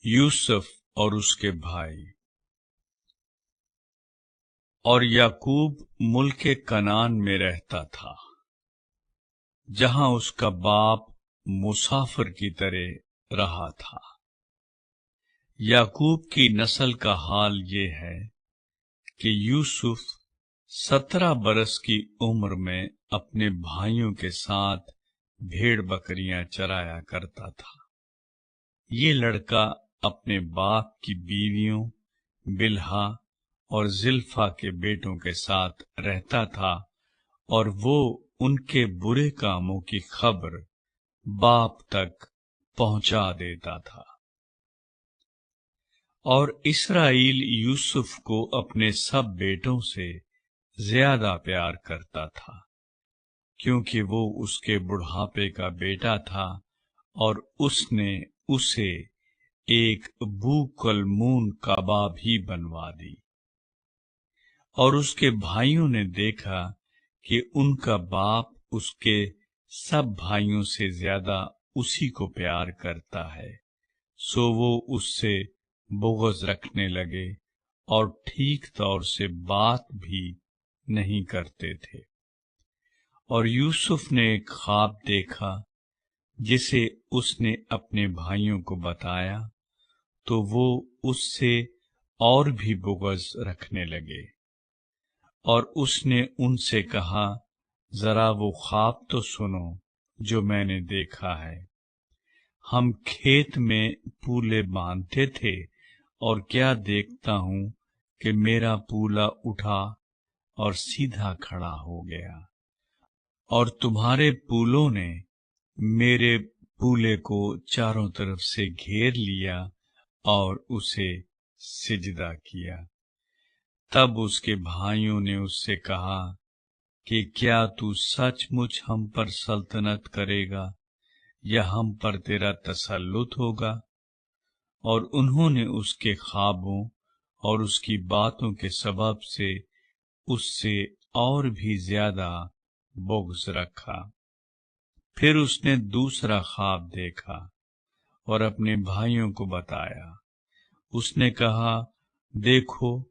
یوسف اور اس کے بھائی۔ اور یعقوب ملک کنعان میں رہتا تھا، جہاں اس کا باپ مسافر کی طرح رہا تھا۔ یعقوب کی نسل کا حال یہ ہے کہ یوسف 17 برس کی عمر میں اپنے بھائیوں کے ساتھ بھیڑ بکریاں چرایا کرتا تھا۔ یہ لڑکا اپنے باپ کی بیویوں بلہا اور زلفا کے بیٹوں کے ساتھ رہتا تھا، اور وہ ان کے برے کاموں کی خبر باپ تک پہنچا دیتا تھا۔ اور اسرائیل یوسف کو اپنے سب بیٹوں سے زیادہ پیار کرتا تھا، کیونکہ وہ اس کے بڑھاپے کا بیٹا تھا، اور اس نے اسے ایک بوکلمون کعبہ بھی بنوا دی۔ اور اس کے بھائیوں نے دیکھا کہ ان کا باپ اس کے سب بھائیوں سے زیادہ اسی کو پیار کرتا ہے، سو وہ اس سے بغض رکھنے لگے اور ٹھیک طور سے بات بھی نہیں کرتے تھے۔ اور یوسف نے ایک خواب دیکھا جسے اس نے اپنے بھائیوں کو بتایا، تو وہ اس سے اور بھی بغض رکھنے لگے۔ اور اس نے ان سے کہا، ذرا وہ خواب تو سنو جو میں نے دیکھا ہے۔ ہم کھیت میں پولے باندھتے تھے، اور کیا دیکھتا ہوں کہ میرا پولا اٹھا اور سیدھا کھڑا ہو گیا، اور تمہارے پولوں نے میرے پولے کو چاروں طرف سے گھیر لیا اور اسے سجدہ کیا۔ تب اس کے بھائیوں نے اس سے کہا کہ کیا تو سچ مچ ہم پر سلطنت کرے گا، یا ہم پر تیرا تسلط ہوگا؟ اور انہوں نے اس کے خوابوں اور اس کی باتوں کے سبب سے اس سے اور بھی زیادہ بغض رکھا۔ پھر اس نے دوسرا خواب دیکھا اور اپنے بھائیوں کو بتایا۔ اس نے کہا، دیکھو،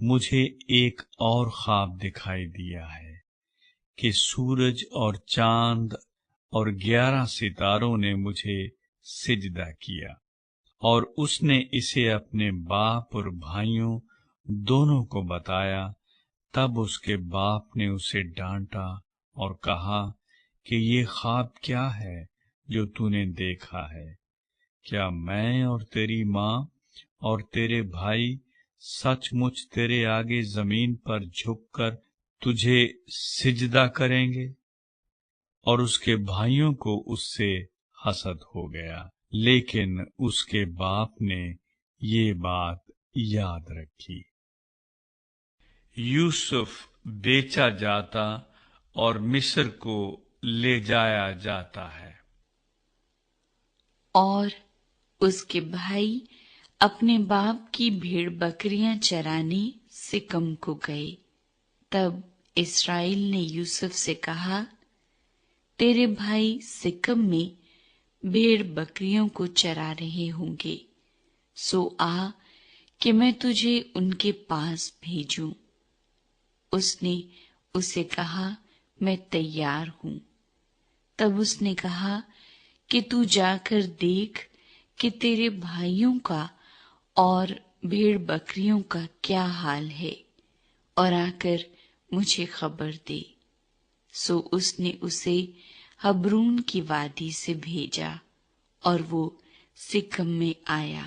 مجھے ایک اور خواب دکھائی دیا ہے کہ سورج اور چاند اور 11 ستاروں نے مجھے سجدہ کیا۔ اور اس نے اسے اپنے باپ اور بھائیوں دونوں کو بتایا۔ تب اس کے باپ نے اسے ڈانٹا اور کہا کہ یہ خواب کیا ہے جو تو نے دیکھا ہے؟ کیا میں اور تیری ماں اور تیرے بھائی سچ مچ تیرے آگے زمین پر جھک کر تجھے سجدہ کریں گے؟ اور اس کے بھائیوں کو اس سے حسد ہو گیا، لیکن اس کے باپ نے یہ بات یاد رکھی۔ یوسف بیچا جاتا اور مصر کو لے جایا جاتا ہے۔ اور اس کے بھائی اپنے باپ کی بھیڑ بکریاں چرانے سکم کو گئے۔ تب اسرائیل نے یوسف سے کہا، تیرے بھائی سکم میں بھیڑ بکریوں کو چرا رہے ہوں گے، سو آ کہ میں تجھے ان کے پاس بھیجوں۔ اس نے اسے کہا، میں تیار ہوں۔ تب اس نے کہا کہ تو جا کر دیکھ کہ تیرے بھائیوں کا اور بھیڑ بکریوں کا کیا حال ہے، اور آ کر مجھے خبر دے۔ سو اس نے اسے حبرون کی وادی سے بھیجا، اور وہ سکم میں آیا۔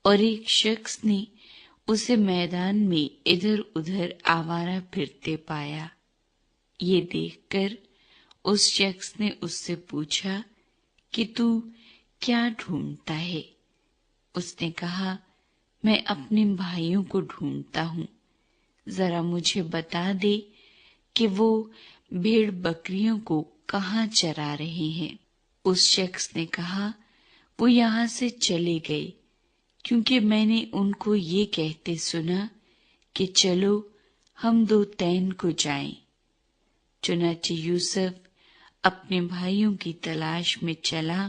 اور ایک شخص نے اسے میدان میں ادھر ادھر آوارہ پھرتے پایا۔ یہ دیکھ کر اس شخص نے اس سے پوچھا کہ تو کیا ڈھونڈتا ہے؟ اس نے کہا، میں اپنے بھائیوں کو ڈھونڈتا ہوں، ذرا مجھے بتا دے کہ وہ بھیڑ بکریوں کو کہاں چرا رہے ہیں۔ اس شخص نے کہا، وہ یہاں سے چلے گئے، کیونکہ میں نے ان کو یہ کہتے سنا کہ چلو ہم دوتین کو جائیں۔ چنانچہ یوسف اپنے بھائیوں کی تلاش میں چلا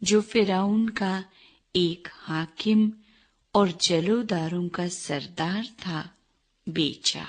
جو فرعون کا ایک حاکم اور جلوداروں کا سردار تھا، بیچا۔